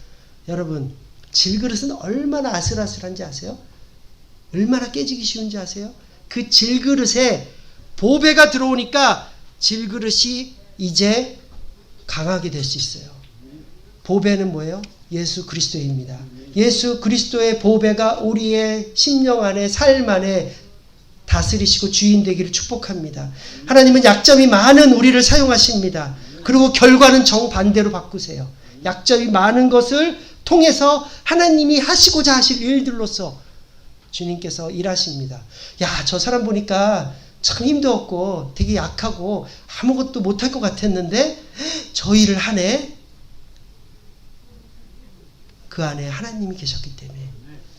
여러분, 질그릇은 얼마나 아슬아슬한지 아세요? 얼마나 깨지기 쉬운지 아세요? 그 질그릇에 보배가 들어오니까 질그릇이 이제 강하게 될 수 있어요. 보배는 뭐예요? 예수 그리스도입니다. 예수 그리스도의 보배가 우리의 심령 안에, 삶 안에 다스리시고 주인 되기를 축복합니다. 하나님은 약점이 많은 우리를 사용하십니다. 그리고 결과는 정반대로 바꾸세요. 약점이 많은 것을 통해서 하나님이 하시고자 하실 일들로서 주님께서 일하십니다. 야, 저 사람 보니까 참 힘도 없고 되게 약하고 아무것도 못할 것 같았는데 저 일을 하네. 그 안에 하나님이 계셨기 때문에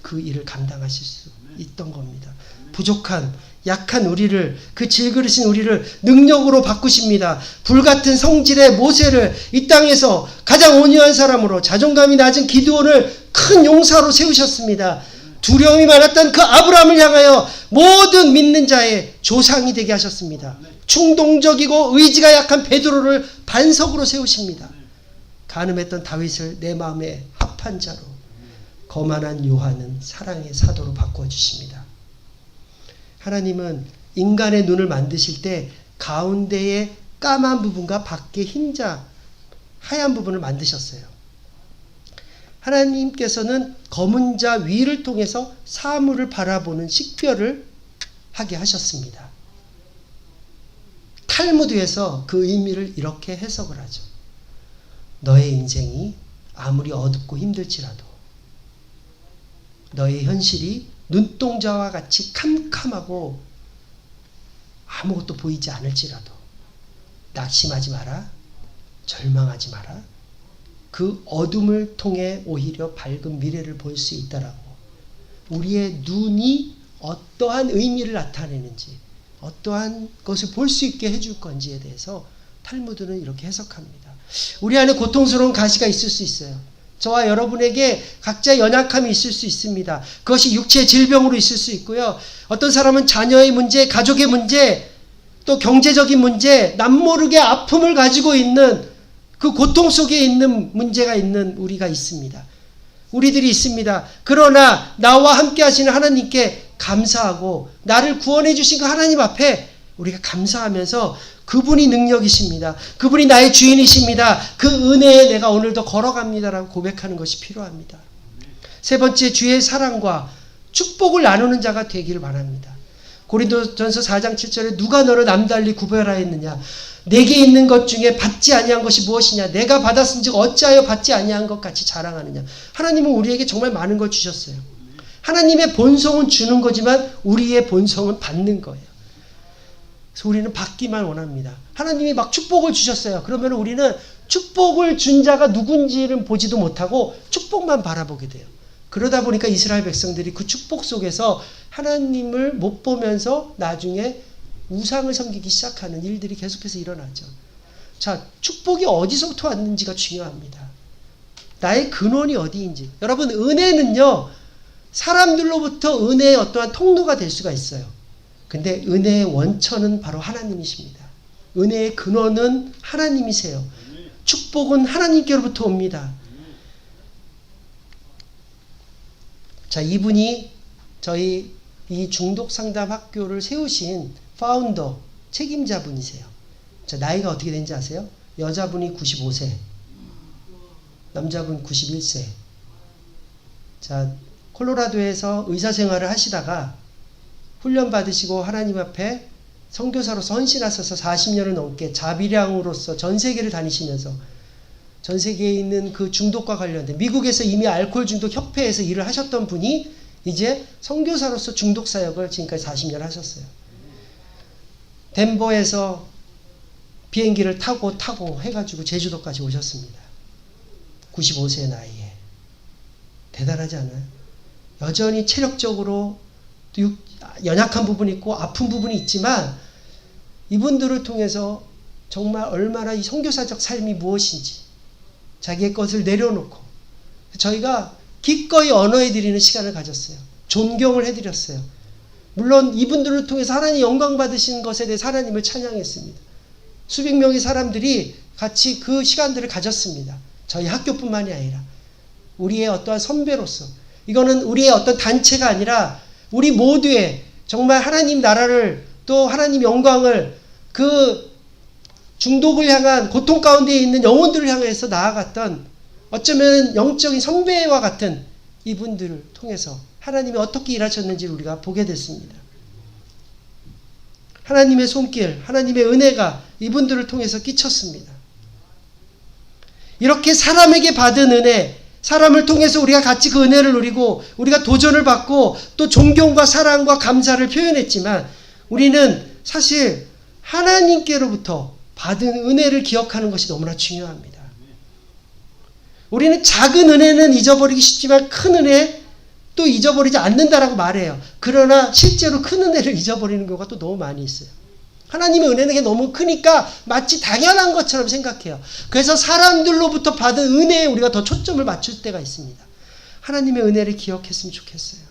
그 일을 감당하실 수 있던 겁니다. 부족한, 약한 우리를, 그 질그릇인 우리를 능력으로 바꾸십니다. 불같은 성질의 모세를 이 땅에서 가장 온유한 사람으로, 자존감이 낮은 기드온을 큰 용사로 세우셨습니다. 두려움이 많았던 그 아브라함을 향하여 모든 믿는 자의 조상이 되게 하셨습니다. 충동적이고 의지가 약한 베드로를 반석으로 세우십니다. 간음했던 다윗을 내 마음에 합한 자로, 거만한 요한은 사랑의 사도로 바꿔주십니다. 하나님은 인간의 눈을 만드실 때 가운데의 까만 부분과 밖에 흰자, 하얀 부분을 만드셨어요. 하나님께서는 검은 자 위를 통해서 사물을 바라보는 식별을 하게 하셨습니다. 탈무드에서 그 의미를 이렇게 해석을 하죠. 너의 인생이 아무리 어둡고 힘들지라도, 너의 현실이 눈동자와 같이 캄캄하고 아무것도 보이지 않을지라도 낙심하지 마라, 절망하지 마라. 그 어둠을 통해 오히려 밝은 미래를 볼 수 있다라고, 우리의 눈이 어떠한 의미를 나타내는지, 어떠한 것을 볼 수 있게 해줄 건지에 대해서 탈무드는 이렇게 해석합니다. 우리 안에 고통스러운 가시가 있을 수 있어요. 저와 여러분에게 각자 연약함이 있을 수 있습니다. 그것이 육체의 질병으로 있을 수 있고요. 어떤 사람은 자녀의 문제, 가족의 문제, 또 경제적인 문제, 남모르게 아픔을 가지고 있는 그 고통 속에 있는 문제가 있는 우리가 있습니다. 우리들이 있습니다. 그러나 나와 함께 하시는 하나님께 감사하고 나를 구원해 주신 그 하나님 앞에 우리가 감사하면서 그분이 능력이십니다. 그분이 나의 주인이십니다. 그 은혜에 내가 오늘도 걸어갑니다라고 고백하는 것이 필요합니다. 세 번째, 주의 사랑과 축복을 나누는 자가 되기를 바랍니다. 고린도전서 4장 7절에 누가 너를 남달리 구별하였느냐? 내게 있는 것 중에 받지 아니한 것이 무엇이냐? 내가 받았은즉 어찌하여 받지 아니한 것 같이 자랑하느냐? 하나님은 우리에게 정말 많은 걸 주셨어요. 하나님의 본성은 주는 거지만 우리의 본성은 받는 거예요. 그래서 우리는 받기만 원합니다. 하나님이 막 축복을 주셨어요. 그러면 우리는 축복을 준 자가 누군지를 보지도 못하고 축복만 바라보게 돼요. 그러다 보니까 이스라엘 백성들이 그 축복 속에서 하나님을 못 보면서 나중에 우상을 섬기기 시작하는 일들이 계속해서 일어나죠. 자, 축복이 어디서부터 왔는지가 중요합니다. 나의 근원이 어디인지. 여러분, 은혜는요, 사람들로부터 은혜의 어떠한 통로가 될 수가 있어요. 근데 은혜의 원천은 바로 하나님이십니다. 은혜의 근원은 하나님이세요. 축복은 하나님께로부터 옵니다. 자, 이분이 저희 이 중독 상담 학교를 세우신 파운더, 책임자분이세요. 자, 나이가 어떻게 되는지 아세요? 여자분이 95세, 남자분 91세. 자, 콜로라도에서 의사 생활을 하시다가 훈련 받으시고 하나님 앞에 선교사로서 헌신하셔서 40년을 넘게 자비량으로서 전 세계를 다니시면서 전 세계에 있는 그 중독과 관련된, 미국에서 이미 알코올 중독 협회에서 일을 하셨던 분이 이제 선교사로서 중독 사역을 지금까지 40년 하셨어요. 덴버에서 비행기를 타고 해가지고 제주도까지 오셨습니다. 95세 나이에. 대단하지 않아요? 여전히 체력적으로 연약한 부분이 있고 아픈 부분이 있지만 이분들을 통해서 정말 얼마나 이 선교사적 삶이 무엇인지 자기의 것을 내려놓고 저희가 기꺼이 언어해드리는 시간을 가졌어요. 존경을 해드렸어요. 물론 이분들을 통해서 하나님 영광 받으신 것에 대해서 하나님을 찬양했습니다. 수백 명의 사람들이 같이 그 시간들을 가졌습니다. 저희 학교뿐만이 아니라 우리의 어떠한 선배로서, 이거는 우리의 어떤 단체가 아니라 우리 모두의 정말 하나님 나라를, 또 하나님 영광을, 그 중독을 향한 고통 가운데 있는 영혼들을 향해서 나아갔던 어쩌면 영적인 선배와 같은 이분들을 통해서 하나님이 어떻게 일하셨는지를 우리가 보게 됐습니다. 하나님의 손길, 하나님의 은혜가 이분들을 통해서 끼쳤습니다. 이렇게 사람에게 받은 은혜, 사람을 통해서 우리가 같이 그 은혜를 누리고 우리가 도전을 받고 또 존경과 사랑과 감사를 표현했지만 우리는 사실 하나님께로부터 받은 은혜를 기억하는 것이 너무나 중요합니다. 우리는 작은 은혜는 잊어버리기 쉽지만 큰 은혜 또 잊어버리지 않는다라고 말해요. 그러나 실제로 큰 은혜를 잊어버리는 경우가 또 너무 많이 있어요. 하나님의 은혜는 너무 크니까 마치 당연한 것처럼 생각해요. 그래서 사람들로부터 받은 은혜에 우리가 더 초점을 맞출 때가 있습니다. 하나님의 은혜를 기억했으면 좋겠어요.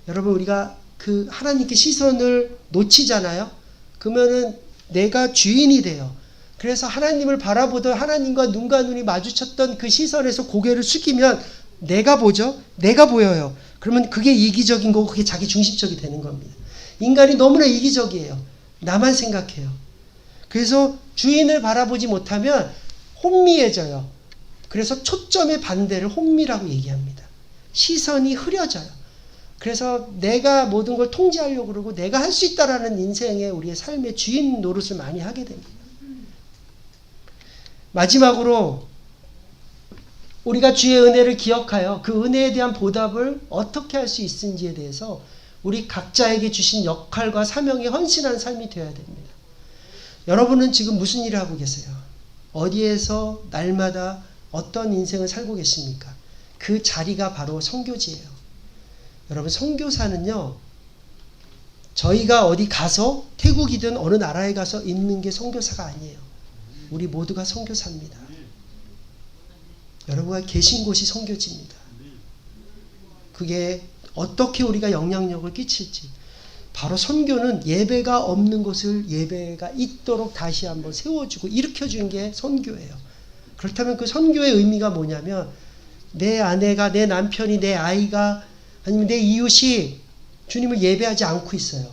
여러분, 우리가 그 하나님께 시선을 놓치잖아요. 그러면은 내가 주인이 돼요. 그래서 하나님을 바라보던, 하나님과 눈과 눈이 마주쳤던 그 시선에서 고개를 숙이면 내가 보죠? 내가 보여요. 그러면 그게 이기적인 거고 그게 자기 중심적이 되는 겁니다. 인간이 너무나 이기적이에요. 나만 생각해요. 그래서 주인을 바라보지 못하면 혼미해져요. 그래서 초점의 반대를 혼미라고 얘기합니다. 시선이 흐려져요. 그래서 내가 모든 걸 통제하려고 그러고 내가 할 수 있다라는 인생의 우리의 삶의 주인 노릇을 많이 하게 됩니다. 마지막으로 우리가 주의 은혜를 기억하여 그 은혜에 대한 보답을 어떻게 할 수 있는지에 대해서 우리 각자에게 주신 역할과 사명에 헌신하는 삶이 되어야 됩니다. 여러분은 지금 무슨 일을 하고 계세요? 어디에서 날마다 어떤 인생을 살고 계십니까? 그 자리가 바로 선교지예요. 여러분, 선교사는요, 저희가 어디 가서 태국이든 어느 나라에 가서 있는 게 선교사가 아니에요. 우리 모두가 선교사입니다. 여러분가 계신 곳이 선교지입니다. 그게 어떻게 우리가 영향력을 끼칠지, 바로 선교는 예배가 없는 곳을 예배가 있도록 다시 한번 세워주고 일으켜주는 게 선교예요. 그렇다면 그 선교의 의미가 뭐냐면 내 아내가, 내 남편이, 내 아이가, 아니면 내 이웃이 주님을 예배하지 않고 있어요.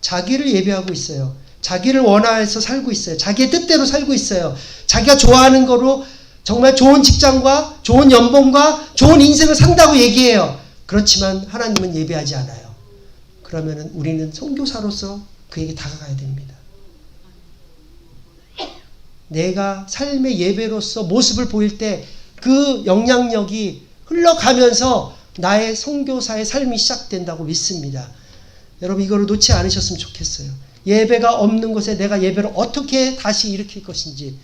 자기를 예배하고 있어요. 자기를 원하여서 살고 있어요. 자기의 뜻대로 살고 있어요. 자기가 좋아하는 거로 정말 좋은 직장과 좋은 연봉과 좋은 인생을 산다고 얘기해요. 그렇지만 하나님은 예배하지 않아요. 그러면 우리는 선교사로서 그에게 다가가야 됩니다. 내가 삶의 예배로서 모습을 보일 때 그 영향력이 흘러가면서 나의 선교사의 삶이 시작된다고 믿습니다. 여러분, 이거를 놓지 않으셨으면 좋겠어요. 예배가 없는 곳에 내가 예배를 어떻게 다시 일으킬 것인지.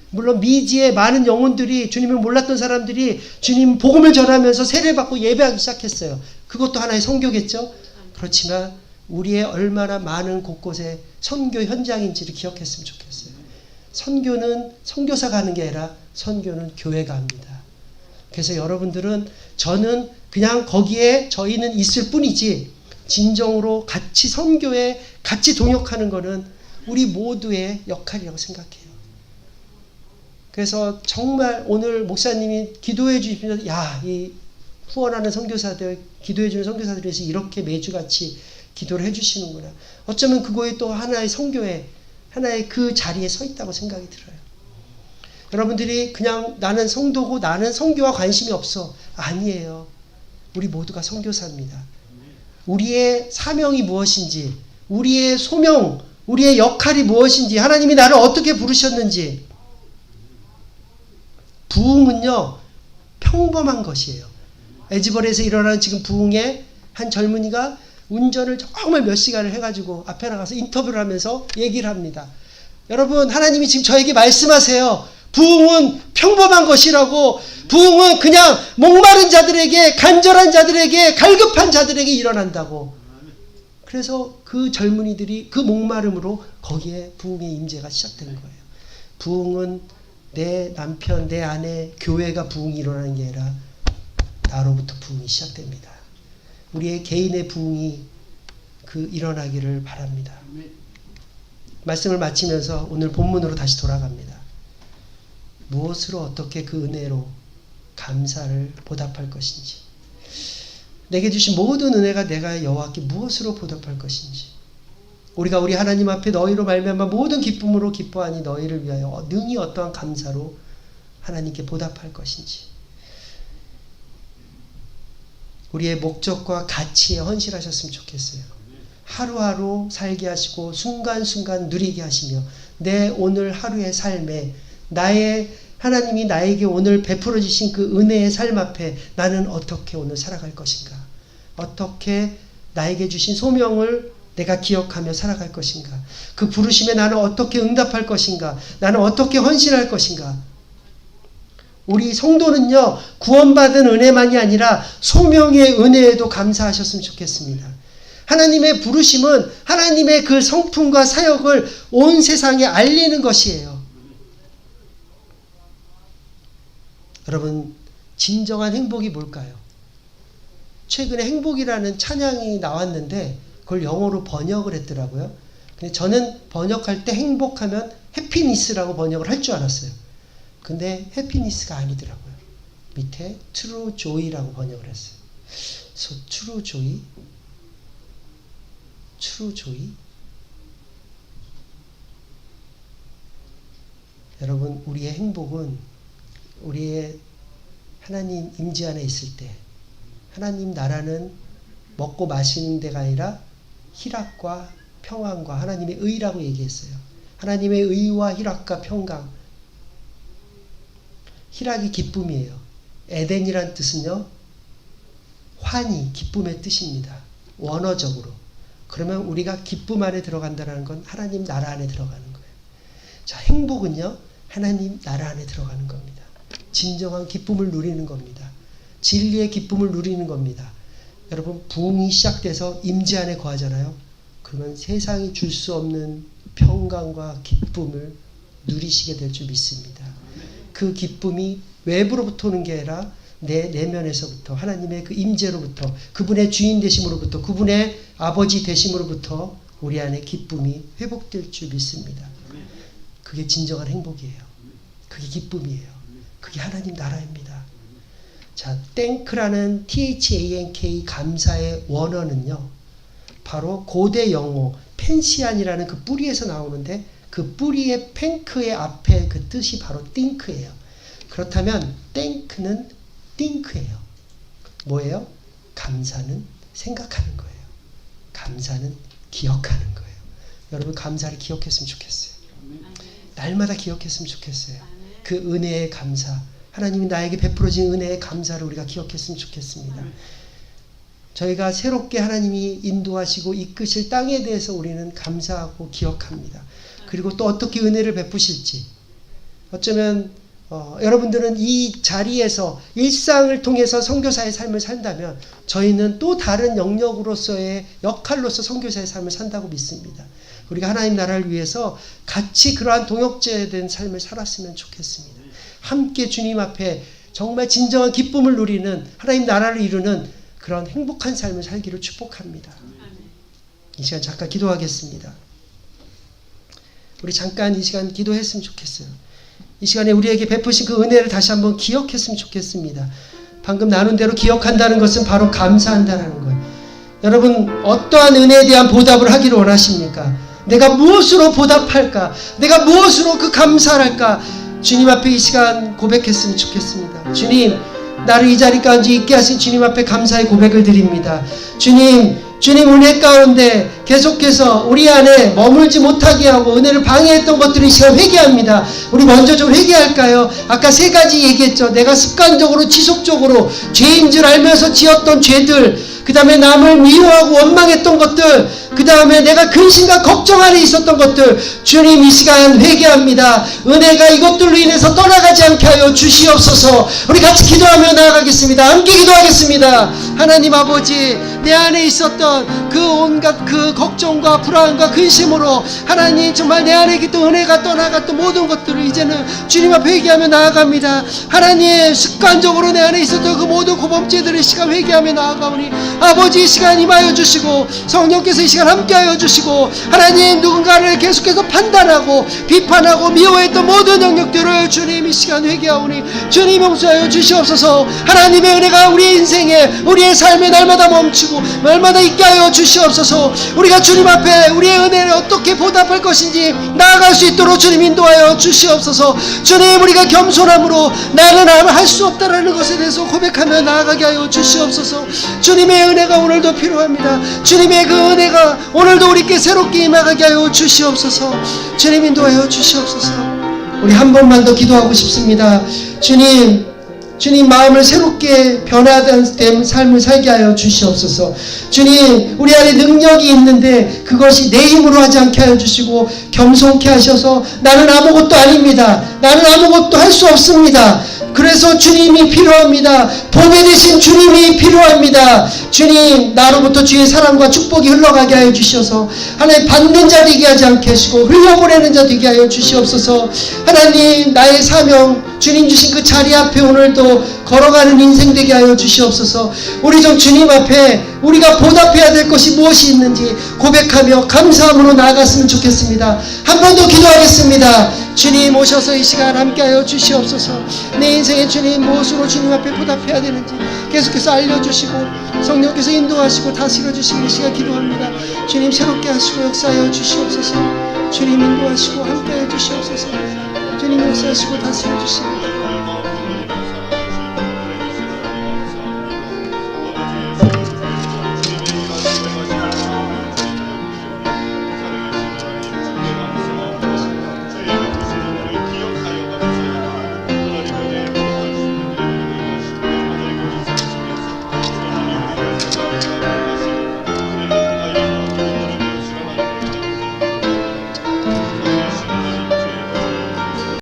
물론 미지의 많은 영혼들이, 주님을 몰랐던 사람들이 주님 복음을 전하면서 세례를 받고 예배하기 시작했어요. 그것도 하나의 선교겠죠. 그렇지만 우리의 얼마나 많은 곳곳에 선교 현장인지를 기억했으면 좋겠어요. 선교는 선교사가 하는 게 아니라 선교는 교회가 합니다. 그래서 여러분들은 저는 그냥 거기에 저희는 있을 뿐이지 진정으로 같이 선교에 같이 동역하는 것은 우리 모두의 역할이라고 생각해요. 그래서 정말 오늘 목사님이 기도해 주시면서 이 후원하는 선교사들, 기도해 주는 선교사들에서 이렇게 매주 같이 기도를 해 주시는구나. 어쩌면 그거에 또 하나의 선교에 하나의 그 자리에 서 있다고 생각이 들어요. 여러분들이 그냥 나는 성도고 나는 선교와 관심이 없어. 아니에요. 우리 모두가 선교사입니다. 우리의 사명이 무엇인지, 우리의 소명, 우리의 역할이 무엇인지, 하나님이 나를 어떻게 부르셨는지. 부흥은요, 평범한 것이에요. 에즈벌에서 일어나는 지금 부흥에 한 젊은이가 운전을 정말 몇 시간을 해가지고 앞에 나가서 인터뷰를 하면서 얘기를 합니다. 여러분, 하나님이 지금 저에게 말씀하세요. 부흥은 평범한 것이라고. 부흥은 그냥 목마른 자들에게, 간절한 자들에게, 갈급한 자들에게 일어난다고. 그래서 그 젊은이들이 그 목마름으로 거기에 부흥의 임재가 시작된 거예요. 부흥은 내 남편, 내 아내, 교회가 부흥이 일어나는 게 아니라 나로부터 부흥이 시작됩니다. 우리의 개인의 부흥이 일어나기를 바랍니다. 말씀을 마치면서 오늘 본문으로 다시 돌아갑니다. 무엇으로 어떻게 그 은혜로 감사를 보답할 것인지, 내게 주신 모든 은혜가 내가 여호와께 무엇으로 보답할 것인지, 우리가 우리 하나님 앞에 너희로 말미암아 모든 기쁨으로 기뻐하니 너희를 위하여 능히 어떠한 감사로 하나님께 보답할 것인지, 우리의 목적과 가치에 헌신하셨으면 좋겠어요. 하루하루 살게 하시고 순간순간 누리게 하시며 내 오늘 하루의 삶에 하나님이 나에게 오늘 베풀어 주신 그 은혜의 삶 앞에 나는 어떻게 오늘 살아갈 것인가, 어떻게 나에게 주신 소명을 내가 기억하며 살아갈 것인가, 그 부르심에 나는 어떻게 응답할 것인가, 나는 어떻게 헌신할 것인가. 우리 성도는요, 구원받은 은혜만이 아니라 소명의 은혜에도 감사하셨으면 좋겠습니다. 하나님의 부르심은 하나님의 그 성품과 사역을 온 세상에 알리는 것이에요. 여러분, 진정한 행복이 뭘까요? 최근에 행복이라는 찬양이 나왔는데 그걸 영어로 번역을 했더라고요. 근데 저는 번역할 때 행복하면 해피니스라고 번역을 할 줄 알았어요. 근데 해피니스가 아니더라고요. 밑에 true joy라고 번역을 했어요. So, true joy? true joy? 여러분, 우리의 행복은 우리의 하나님 임재 안에 있을 때, 하나님 나라는 먹고 마시는 데가 아니라 희락과 평안과 하나님의 의라고 얘기했어요. 하나님의 의와 희락과 평강. 희락이 기쁨이에요. 에덴이란 뜻은요, 환희, 기쁨의 뜻입니다. 원어적으로. 그러면 우리가 기쁨 안에 들어간다는 건 하나님 나라 안에 들어가는 거예요. 자, 행복은요, 하나님 나라 안에 들어가는 겁니다. 진정한 기쁨을 누리는 겁니다. 진리의 기쁨을 누리는 겁니다. 여러분, 부흥이 시작돼서 임재 안에 거하잖아요. 그러면 세상이 줄 수 없는 평강과 기쁨을 누리시게 될 줄 믿습니다. 그 기쁨이 외부로부터 오는 게 아니라 내 내면에서부터, 하나님의 그 임재로부터, 그분의 주인 되심으로부터, 그분의 아버지 되심으로부터 우리 안에 기쁨이 회복될 줄 믿습니다. 그게 진정한 행복이에요. 그게 기쁨이에요. 그게 하나님 나라입니다. 자, thank라는 THANK 감사의 원어는요, 바로 고대 영어 펜시안이라는 그 뿌리에서 나오는데, 그 뿌리의 팽크의 앞에 그 뜻이 바로 think예요. 그렇다면 thank는 think예요. 뭐예요? 감사는 생각하는 거예요. 감사는 기억하는 거예요. 여러분, 감사를 기억했으면 좋겠어요. 날마다 기억했으면 좋겠어요. 그 은혜의 감사, 하나님이 나에게 베풀어진 은혜의 감사를 우리가 기억했으면 좋겠습니다. 저희가 새롭게 하나님이 인도하시고 이끄실 땅에 대해서 우리는 감사하고 기억합니다. 그리고 또 어떻게 은혜를 베푸실지. 어쩌면 여러분들은 이 자리에서 일상을 통해서 선교사의 삶을 산다면 저희는 또 다른 영역으로서의 역할로서 선교사의 삶을 산다고 믿습니다. 우리가 하나님 나라를 위해서 같이 그러한 동역자된 삶을 살았으면 좋겠습니다. 함께 주님 앞에 정말 진정한 기쁨을 누리는 하나님 나라를 이루는 그런 행복한 삶을 살기를 축복합니다. 이 시간 잠깐 기도하겠습니다. 우리 잠깐 이 시간 기도했으면 좋겠어요. 이 시간에 우리에게 베푸신 그 은혜를 다시 한번 기억했으면 좋겠습니다. 방금 나눈 대로 기억한다는 것은 바로 감사한다는 거예요. 여러분 어떠한 은혜에 대한 보답을 하기를 원하십니까? 내가 무엇으로 보답할까? 내가 무엇으로 그 감사를 할까? 주님 앞에 이 시간 고백했으면 좋겠습니다. 주님, 나를 이 자리 가운데 있게 하신 주님 앞에 감사의 고백을 드립니다. 주님 은혜 가운데 계속해서 우리 안에 머물지 못하게 하고 은혜를 방해했던 것들을 이 시간 회개합니다. 우리 먼저 좀 회개할까요? 아까 3가지 얘기했죠. 내가 습관적으로 지속적으로 죄인 줄 알면서 지었던 죄들, 그 다음에 남을 미워하고 원망했던 것들, 그 다음에 내가 근심과 걱정 안에 있었던 것들, 주님 이 시간 회개합니다. 은혜가 이것들로 인해서 떠나가지 않게 하여 주시옵소서. 우리 같이 기도하며 나아가겠습니다. 함께 기도하겠습니다. 하나님 아버지, 내 안에 있었던 그 온갖 그 걱정과 불안과 근심으로 하나님 정말 내 안에 있던 은혜가 떠나갔던 모든 것들을 이제는 주님 앞에 회개하며 나아갑니다. 하나님 습관적으로 내 안에 있었던 그 모든 고범죄들을 이 시간 회개하며 나아가오니 아버지 이 시간 임하여 주시고 성령께서 이 시간 함께하여 주시고 하나님 누군가를 계속해서 판단하고 비판하고 미워했던 모든 영역들을 주님 이 시간 회개하오니 주님 용서하여 주시옵소서. 하나님의 은혜가 우리의 인생에 우리의 삶에 날마다 멈추고 날마다 있게 하여 주시옵소서. 우리가 주님 앞에 우리의 은혜를 어떻게 보답할 것인지 나아갈 수 있도록 주님 인도하여 주시옵소서. 주님 우리가 겸손함으로 나는 할 수 없다라는 것에 대해서 고백하며 나아가게 하여 주시옵소서. 주님의 은혜가 오늘도 필요합니다. 주님의 그 은혜가 오늘도 우리께 새롭게 임하게 하여 주시옵소서. 주님 인도하여 주시옵소서. 우리 한 번만 더 기도하고 싶습니다. 주님 마음을 새롭게 변화된 삶을 살게 하여 주시옵소서. 주님 우리 안에 능력이 있는데 그것이 내 힘으로 하지 않게 하여 주시고 겸손케 하셔서 나는 아무것도 아닙니다. 나는 아무것도 할 수 없습니다. 그래서 주님이 필요합니다. 보배 되신 주님이 필요합니다. 주님 나로부터 주의 사랑과 축복이 흘러가게 하여 주셔서 하나님 받는 자 되게 하지 않게 하시고 흘려보내는 자 되게 하여 주시옵소서. 하나님 나의 사명 주님 주신 그 자리 앞에 오늘도 걸어가는 인생 되게 하여 주시옵소서. 우리 좀 주님 앞에 우리가 보답해야 될 것이 무엇이 있는지 고백하며 감사함으로 나아갔으면 좋겠습니다. 한 번 더 기도하겠습니다. 주님 오셔서 이 시간 함께하여 주시옵소서. 내 인생에 주님 무엇으로 주님 앞에 보답해야 되는지 계속해서 알려주시고 성령께서 인도하시고 다스려 주시기 이 시간 기도합니다. 주님 새롭게 하시고 역사하여 주시옵소서. 주님 인도하시고 함께하여 주시옵소서. 주님 역사하시고 다스려 주시옵소서.